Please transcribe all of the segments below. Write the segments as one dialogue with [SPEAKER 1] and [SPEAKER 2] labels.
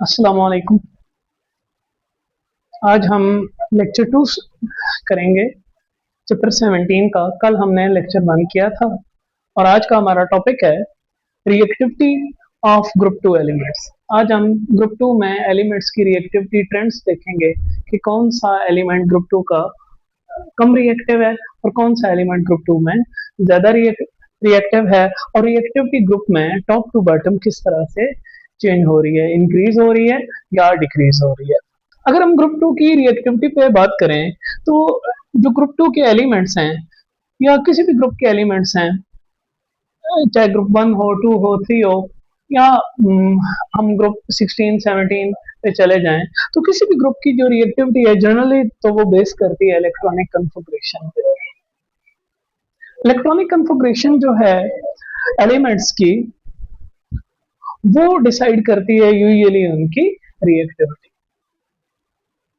[SPEAKER 1] अस्सलाम वालेकुम। आज हम लेक्चर 2 करेंगे, चैप्टर 17 का। कल हमने लेक्चर 1 किया था और आज का हमारा टॉपिक है रिएक्टिविटी ऑफ ग्रुप 2 एलिमेंट्स। आज हम ग्रुप 2 में एलिमेंट्स की रिएक्टिविटी ट्रेंड्स देखेंगे कि कौन सा एलिमेंट ग्रुप 2 का कम रिएक्टिव है और कौन सा एलिमेंट ग्रुप 2 में ज़्यादा रिएक्टिव है, और रिएक्टिविटी ग्रुप में टॉप टू बॉटम किस तरह से चेंज हो रही है, इंक्रीज हो रही है या डिक्रीज हो रही है। अगर हम ग्रुप 2 की रिएक्टिविटी पे बात करें तो जो ग्रुप 2 के एलिमेंट्स हैं या किसी भी ग्रुप के एलिमेंट्स हैं, चाहे ग्रुप 1 हो, 2 हो, 3 हो, या हम ग्रुप 16 17 पे चले जाएं, तो किसी भी ग्रुप की जो रिएक्टिविटी है जनरली तो वो बेस करती है इलेक्ट्रॉनिक कन्फिग्रेशन पे। इलेक्ट्रॉनिक कन्फिग्रेशन जो है एलिमेंट्स की, वो डिसाइड करती है यूजुअली उनकी रिएक्टिविटी।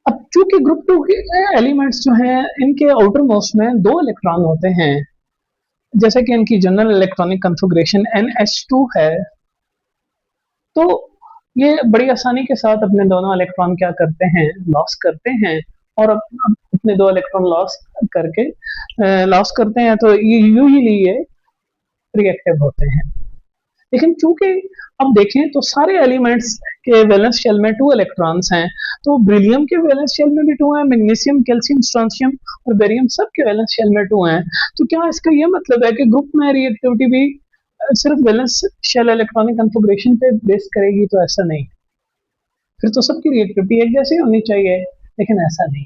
[SPEAKER 1] अब चूंकि ग्रुप 2 के एलिमेंट्स जो हैं इनके आउटर मोस्ट में 2 इलेक्ट्रॉन होते हैं, जैसे कि इनकी जनरल इलेक्ट्रॉनिक कन्फिग्रेशन NH2 है, तो ये बड़ी आसानी के साथ अपने दोनों इलेक्ट्रॉन क्या करते हैं, लॉस करते हैं। और अपने 2 इलेक्ट्रॉन लॉस करते हैं, तो ये यूजुअली ये रिएक्टिव होते हैं। लेकिन चूंकि अब देखें तो सारे एलिमेंट्स के वैलेंस शेल में 2 इलेक्ट्रॉन्स हैं, तो ब्रिलियम के वैलेंस शेल में भी 2 हैं, मैग्नीशियम, कैल्शियम, स्ट्रोंशियम और बेरियम सब के वैलेंस शेल में 2 हैं। तो क्या इसका ये मतलब है कि ग्रुप में रिएक्टिविटी भी सिर्फ वैलेंस शेल इलेक्ट्रॉनिक कन्फिग्रेशन पे बेस करेगी? तो ऐसा नहीं। फिर तो सबकी रिएक्टिविटी एक जैसी होनी चाहिए, लेकिन ऐसा नहीं।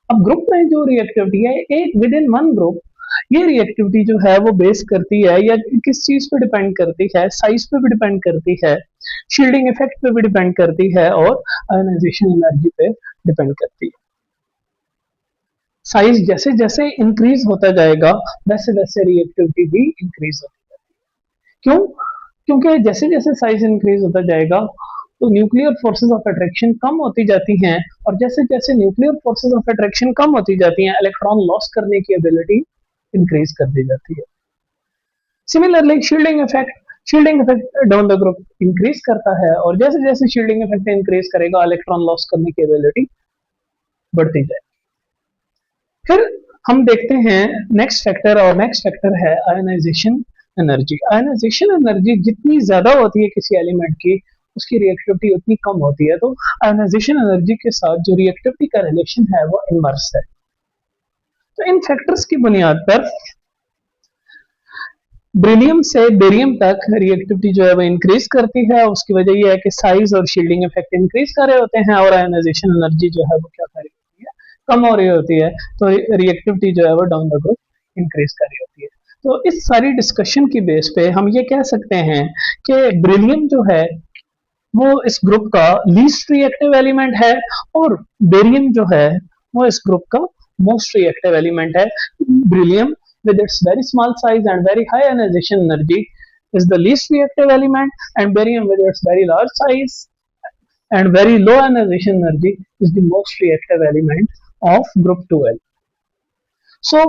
[SPEAKER 1] अब ग्रुप में जो रिएक्टिविटी है, एक विद इन वन ग्रुप, ये रिएक्टिविटी जो है वो बेस करती है या किस चीज पे डिपेंड करती है, साइज पे भी डिपेंड करती है, शील्डिंग इफेक्ट पे भी डिपेंड करती है और आयोनाइजेशन एनर्जी पे डिपेंड करती है। साइज जैसे जैसे इंक्रीज होता जाएगा वैसे वैसे रिएक्टिविटी भी इंक्रीज होती है। क्यों? क्योंकि जैसे जैसे साइज इंक्रीज होता जाएगा तो न्यूक्लियर फोर्सेस ऑफ अट्रैक्शन कम होती जाती हैं, और जैसे जैसे न्यूक्लियर फोर्सेस ऑफ अट्रैक्शन कम होती जाती हैं, इलेक्ट्रॉन लॉस करने की एबिलिटी इंक्रीज कर दी जाती है। Similarly shielding effect down the group increase करता है, और जैसे जैसे शील्डिंग इफेक्ट इंक्रीज करेगा इलेक्ट्रॉन लॉस करने की एबिलिटी बढ़ती जाए। फिर हम देखते हैं नेक्स्ट फैक्टर, और नेक्स्ट फैक्टर है आयोनाइजेशन एनर्जी। आयोनाइजेशन एनर्जी जितनी ज्यादा होती है किसी एलिमेंट की, उसकी रिएक्टिविटी उतनी कम होती है। तो आयोनाइजेशन एनर्जी के साथ जो रिएक्टिविटी का रिलेशन है वो इनवर्स है। तो इन फैक्टर्स की बुनियाद पर ब्रिलियम से बेरियम तक रिएक्टिविटी जो है वो इंक्रीज करती है। उसकी वजह यह है कि साइज और शील्डिंग इफेक्ट इंक्रीज कर रहे होते हैं, और आयोनाइजेशन एनर्जी जो है वो क्या कर रही होती है, कम हो रही होती है। तो रिएक्टिविटी जो है वो डाउन द ग्रुप इंक्रीज कर रही होती है। तो इस सारी डिस्कशन की बेस पे हम ये कह सकते हैं कि ब्रिलियम जो है वो इस ग्रुप का लीस्ट रिएक्टिव एलिमेंट है, और बेरियम जो है वो इस ग्रुप का मोस्ट रिएक्टिव एलिमेंट है। Beryllium, with its very small size and very high ionization energy, is the least reactive element, and barium, with its very large size and very low ionization energy, is the most reactive element of group 2L. So,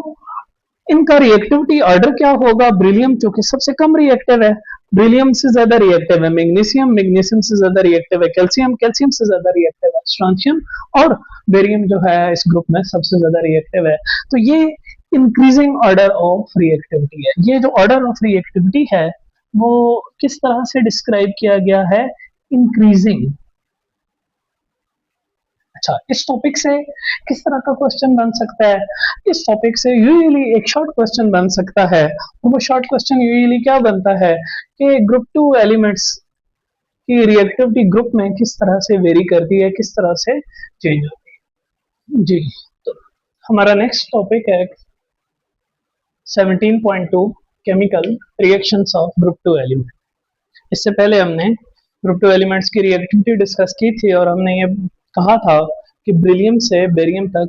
[SPEAKER 1] इनका reactivity order क्या होगा? Beryllium चूंकि सबसे कम reactive है, beryllium से ज्यादा reactive है magnesium, magnesium से ज्यादा रिएक्टिव है कैल्शियम, कैल्शियम से ज्यादा रिएक्टिव है स्ट्रोंशियम, और बेरियम जो है इस ग्रुप में सबसे ज्यादा रिएक्टिव है। तो ये इंक्रीजिंग ऑर्डर ऑफ रिएक्टिविटी है। ये जो ऑर्डर ऑफ रिएक्टिविटी है वो किस तरह से डिस्क्राइब किया गया है? इंक्रीजिंग। अच्छा, इस टॉपिक से किस तरह का क्वेश्चन बन सकता है? इस टॉपिक से यूजुअली एक शॉर्ट क्वेश्चन बन सकता है, और वो शॉर्ट क्वेश्चन यूजुअली क्या बनता है कि ग्रुप 2 एलिमेंट्स की रिएक्टिविटी ग्रुप में किस तरह से वेरी करती है, किस तरह से चेंज होती है। जी, तो हमारा नेक्स्ट टॉपिक है 17.2 chemical reactions of group 2 element. इससे पहले हमने ग्रुप 2 एलिमेंट्स की रिएक्टिविटी डिस्कस की थी, और हमने ये कहा था कि ब्रिलियम से बेरियम तक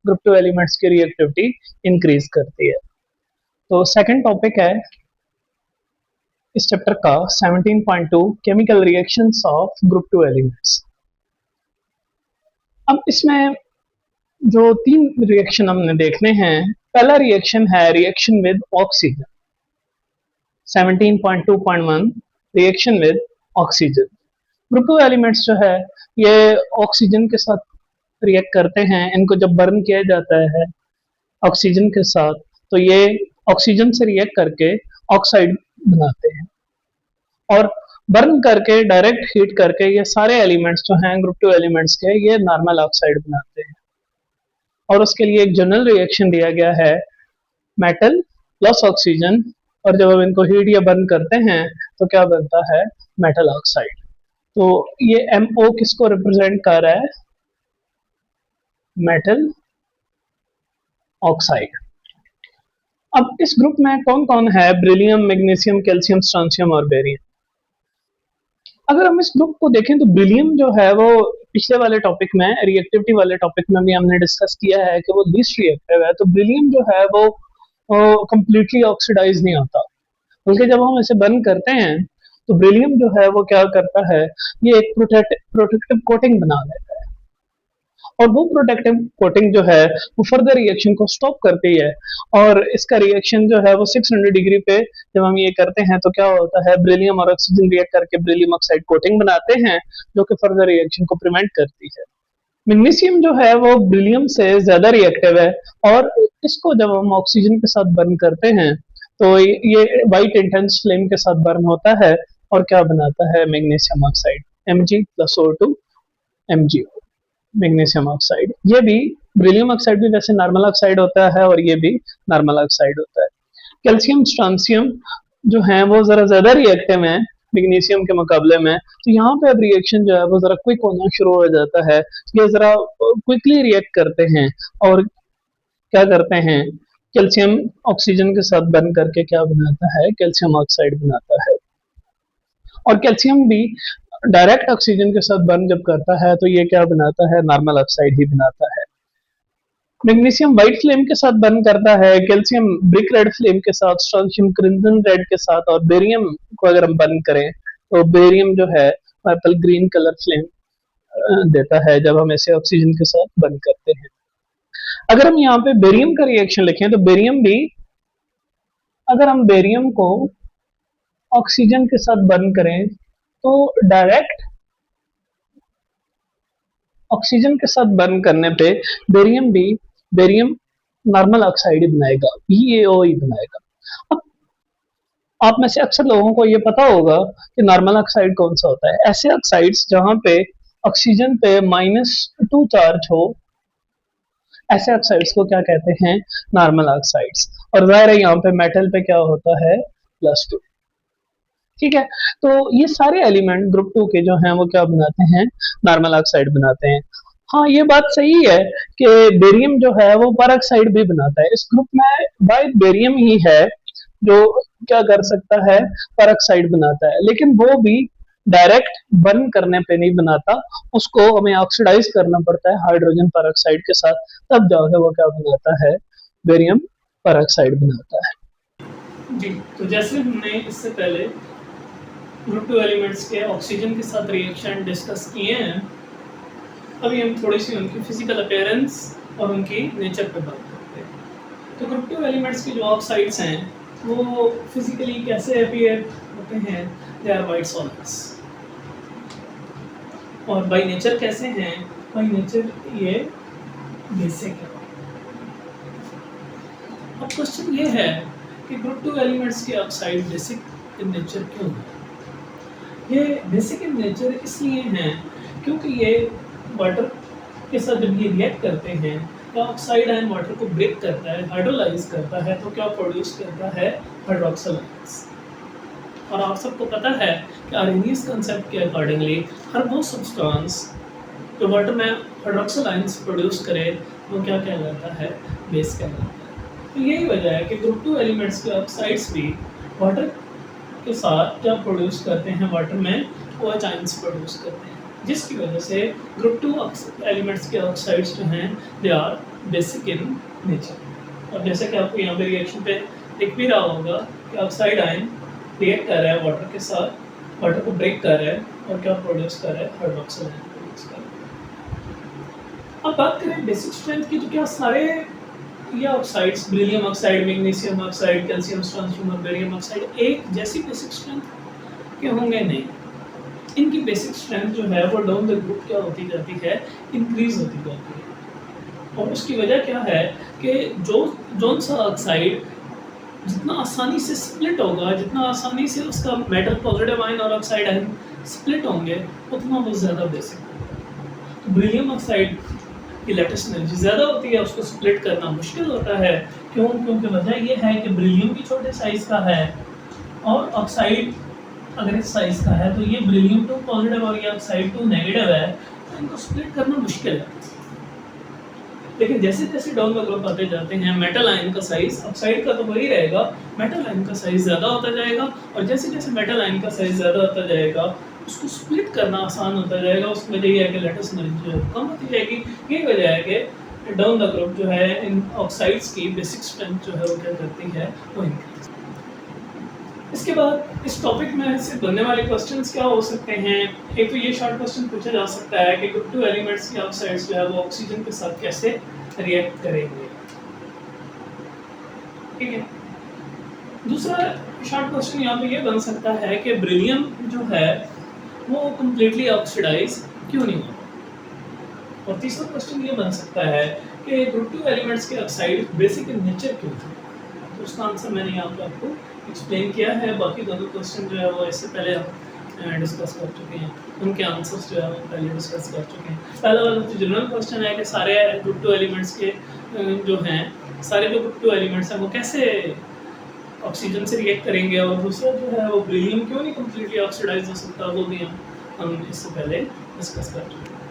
[SPEAKER 1] ग्रुप 2 एलिमेंट्स की रिएक्टिविटी इंक्रीज करती है। तो सेकंड टॉपिक है इस चैप्टर का 17.2 chemical reactions of group 2 elements. अब इसमें जो 3 रिएक्शन हमने देखने हैं, पहला रिएक्शन है reaction with oxygen. 17.2.1 reaction with oxygen. Group two elements जो है ये ऑक्सीजन के साथ रिएक्ट करते हैं। इनको जब बर्न किया जाता है ऑक्सीजन के साथ तो ये ऑक्सीजन से रिएक्ट करके ऑक्साइड बनाते हैं, और बर्न करके डायरेक्ट हीट करके ये सारे एलिमेंट्स जो हैं ग्रुप टू एलिमेंट्स के ये नॉर्मल ऑक्साइड बनाते हैं। और उसके लिए एक जनरल रिएक्शन दिया गया है, मेटल प्लस ऑक्सीजन, और जब हम इनको हीट या बर्न करते हैं तो क्या बनता है, मेटल ऑक्साइड। तो ये MO किसको रिप्रेजेंट कर रहा है, मेटल ऑक्साइड। अब इस ग्रुप में कौन कौन है, बेरिलियम, मैग्नीशियम, कैल्शियम, स्ट्रोंशियम और बेरियम। अगर हम इस ग्रुप को देखें तो बेरिलियम जो है वो पिछले वाले टॉपिक में, रिएक्टिविटी वाले टॉपिक में भी हमने डिस्कस किया है कि वो लीस्ट रिएक्टिव है। तो बेरिलियम जो है वो कंप्लीटली ऑक्सीडाइज नहीं होता, बल्कि जब हम इसे बर्न करते हैं तो बेरिलियम जो है वो क्या करता है, ये एक प्रोटेक्टिव कोटिंग बना लेता है, और वो प्रोटेक्टिव कोटिंग जो है वो फर्दर रिएक्शन को स्टॉप करती है। और इसका रिएक्शन जो है वो 600 डिग्री पे जब हम ये करते हैं तो क्या होता है, बेरिलियम और ऑक्सीजन रिएक्ट करके बेरिलियम ऑक्साइड कोटिंग बनाते हैं, जो कि फर्दर रिएक्शन को प्रिवेंट करती है। मैग्नीशियम जो है वो बेरिलियम से ज्यादा रिएक्टिव है, और इसको जब हम ऑक्सीजन के साथ बर्न करते हैं तो ये वाइट इंटेंस फ्लेम के साथ बर्न होता है, और क्या बनाता है, magnesium oxide, Mg+O2 MgO, magnesium oxide. ये भी, बेरिलियम ऑक्साइड भी वैसे नॉर्मल ऑक्साइड होता है और ये भी नॉर्मल ऑक्साइड होता है। कैल्शियम, स्ट्रोंशियम जो है वो जरा ज्यादा रिएक्टिव है मैग्नीशियम के मुकाबले में, तो यहाँ पे अब रिएक्शन जो है वो जरा क्विक होना शुरू हो जाता है। ये जरा क्विकली रिएक्ट करते हैं और क्या करते हैं, कैल्शियम ऑक्सीजन के साथ बर्न करके क्या बनाता है, कैल्शियम ऑक्साइड बनाता है। और कैल्शियम भी डायरेक्ट ऑक्सीजन के साथ बर्न जब करता है तो ये क्या बनाता है, नॉर्मल ऑक्साइड ही बनाता है। मैग्नीशियम व्हाइट फ्लेम के साथ बर्न करता है, कैल्शियम ब्रिक रेड फ्लेम के साथ, स्ट्रोंशियम क्रिम्सन रेड के साथ, और बेरियम को अगर हम बर्न करें तो बेरियम जो है पर्पल ग्रीन कलर फ्लेम देता है जब हम इसे ऑक्सीजन के साथ बर्न करते हैं। अगर हम यहाँ पे बेरियम का रिएक्शन लिखें तो बेरियम भी, अगर हम बेरियम को ऑक्सीजन के साथ बर्न करें तो डायरेक्ट ऑक्सीजन के साथ बर्न करने पे बेरियम नॉर्मल ऑक्साइड ही बनाएगा, BaO ही बनाएगा। अब आप में से अक्सर लोगों को ये पता होगा कि नॉर्मल ऑक्साइड कौन सा होता है। ऐसे ऑक्साइड्स जहां पे ऑक्सीजन पे -2 चार्ज हो, ऐसे ऑक्साइड्स को क्या कहते हैं, नॉर्मल ऑक्साइड्स। और जाहिर है यहाँ पे मेटल पे क्या होता है, +2। ठीक है, तो ये सारे एलिमेंट ग्रुप 2 के जो हैं वो क्या बनाते हैं, नॉर्मल ऑक्साइड बनाते हैं। हाँ, ये बात सही है कि बेरियम जो है वो पर ऑक्साइड भी बनाता है। इस ग्रुप में बाय बेरियम ही है जो क्या कर सकता है, पर ऑक्साइड बनाता है, लेकिन वो भी डायरेक्ट बर्न करने पे नहीं बनाता, उसको हमें ऑक्सीडाइज करना पड़ता है हाइड्रोजन पर ऑक्साइड के साथ, तब जाके वो क्या बनाता है, बेरियम पर ऑक्साइड बनाता है।
[SPEAKER 2] जी, तो जैसे हमने इससे पहले ग्रुप 2 एलिमेंट्स के ऑक्सीजन के साथ रिएक्शन डिस्कस किए हैं, अभी हम थोड़ी सी उनकी फिजिकल अपीयरेंस और उनकी नेचर पे बात करते हैं। तो ग्रुप 2 एलिमेंट्स की जो ऑक्साइड्स हैं वो फिजिकली कैसे अपीयर होते हैं, दे आर वाइट सॉलिड्स। और बाय नेचर कैसे हैं, बाय नेचर ये बेसिक है। अब क्वेश्चन ये है कि ग्रुप 2 एलिमेंट्स के ऑक्साइड बेसिक इन नेचर क्यों है। ये बेसिक इन नेचर इसलिए हैं क्योंकि ये वाटर के साथ जब ये रिएक्ट करते हैं तो ऑक्साइड आयन वाटर को ब्रेक करता है, हाइड्रोलाइज करता है, तो क्या प्रोड्यूस करता है, हाइड्रोक्सिल आयंस। और आप सबको पता है कि आर्हेनियस कंसेप्ट के अकॉर्डिंगली हर वो सब्सटेंस जो वाटर में हाइड्रोक्सिल आयंस प्रोड्यूस करे वो क्या कहलाता है, बेस कहलाता है। तो यही वजह है कि ग्रुप 2 एलिमेंट्स के ऑक्साइड्स भी वाटर के साथ जब प्रोड्यूस करते हैं, वाटर में OH आयंस प्रोड्यूस करते हैं, जिसकी वजह से ग्रुप 2 एलिमेंट्स के ऑक्साइड्स जो हैं they are basic in nature. और जैसे कि आपको यहाँ पे रिएक्शन पे दिख भी रहा होगा कि ऑक्साइड आयन रिएक्ट कर रहा है वाटर के साथ, वाटर को ब्रेक कर रहा है और क्या प्रोड्यूस कर रहा है, हाइड्रोक्सिल आयन प्रोड्यूस कर रहा है। अब बात करें बेसिक स्ट्रेंथ की, तो क्या सारे ये oxides, beryllium oxide, magnesium oxide, calcium, strontium और बेरियम ऑक्साइड एक जैसी बेसिक स्ट्रेंथ के होंगे? नहीं। इनकी बेसिक स्ट्रेंथ जो है वो डाउन द ग्रुप क्या होती जाती है, इंक्रीज होती जाती है। और उसकी वजह क्या है कि जोन सा ऑक्साइड जितना आसानी से स्प्लिट होगा, जितना आसानी से उसका मेटल पॉजिटिव आयन और ऑक्साइड आयन स्प्लिट होंगे, उतना वो ज़्यादा बेसिक होगा। तो बेरिलियम ऑक्साइड की लेटेस्ट एनर्जी ज़्यादा होती है, उसको स्प्लिट करना मुश्किल होता है। क्यों? क्योंकि वजह ये है कि बेरिलियम भी छोटे साइज़ का है और ऑक्साइड अगर इस साइज़ का है तो ये बेरिलियम 2 पॉजिटिव और ये ऑक्साइड 2 नेगेटिव है, तो इनको स्प्लिट करना मुश्किल है। लेकिन जैसे जैसे डाउन द ग्रुप आते जाते हैं, मेटल आयन का साइज ऑक्साइड का तो वही रहेगा, मेटल आयन का साइज ज़्यादा होता जाएगा और जैसे जैसे मेटल आयन का साइज ज़्यादा होता जाएगा, उसको स्प्लिट करना आसान होता जाएगा। उसकी वजह ये है कि लेटेस्ट एनर्जी जो है कम होती जाएगी। यही वजह है कि डाउन द ग्रुप जो है इन ऑक्साइड्स की बेसिक स्ट्रेंथ जो है वो क्या करती है, वो इंक्रीज। इसके बाद इस टॉपिक में से बनने वाले क्वेश्चंस क्या हो सकते हैं। एक तो ये शॉर्ट क्वेश्चन पूछा जा सकता है कि ग्रुप 2 एलिमेंट्स की ऑक्साइड्स जो है वो ऑक्सीजन के साथ कैसे रिएक्ट करेंगे, ठीक है। दूसरा शॉर्ट क्वेश्चन यहाँ पे ये बन सकता है कि बेरिलियम जो है वो कम्प्लीटली ऑक्सीडाइज क्यों नहीं होता। और तीसरा क्वेश्चन ये बन सकता है कि ग्रुप 2 एलिमेंट्स के ऑक्साइड बेसिक इन नेचर क्यों थे। तो उसका आंसर मैंने यहाँ पे आपको एक्सप्लेन किया है। बाकी दोनों क्वेश्चन जो है वो इससे पहले हम डिस्कस कर चुके हैं, उनके आंसर्स जो है वो पहले डिस्कस कर चुके हैं। पहला वाला जो जनरल क्वेश्चन है कि सारे ग्रुप 2 एलिमेंट्स के जो हैं, सारे जो ग्रुप 2 एलिमेंट्स हैं वो कैसे ऑक्सीजन से रिएक्ट करेंगे, और दूसरा जो है वो बेरिलियम क्यों नहीं कम्प्लीटली ऑक्सीडाइज हो सकता, वो भी हम इससे पहले डिस्कस कर चुके हैं।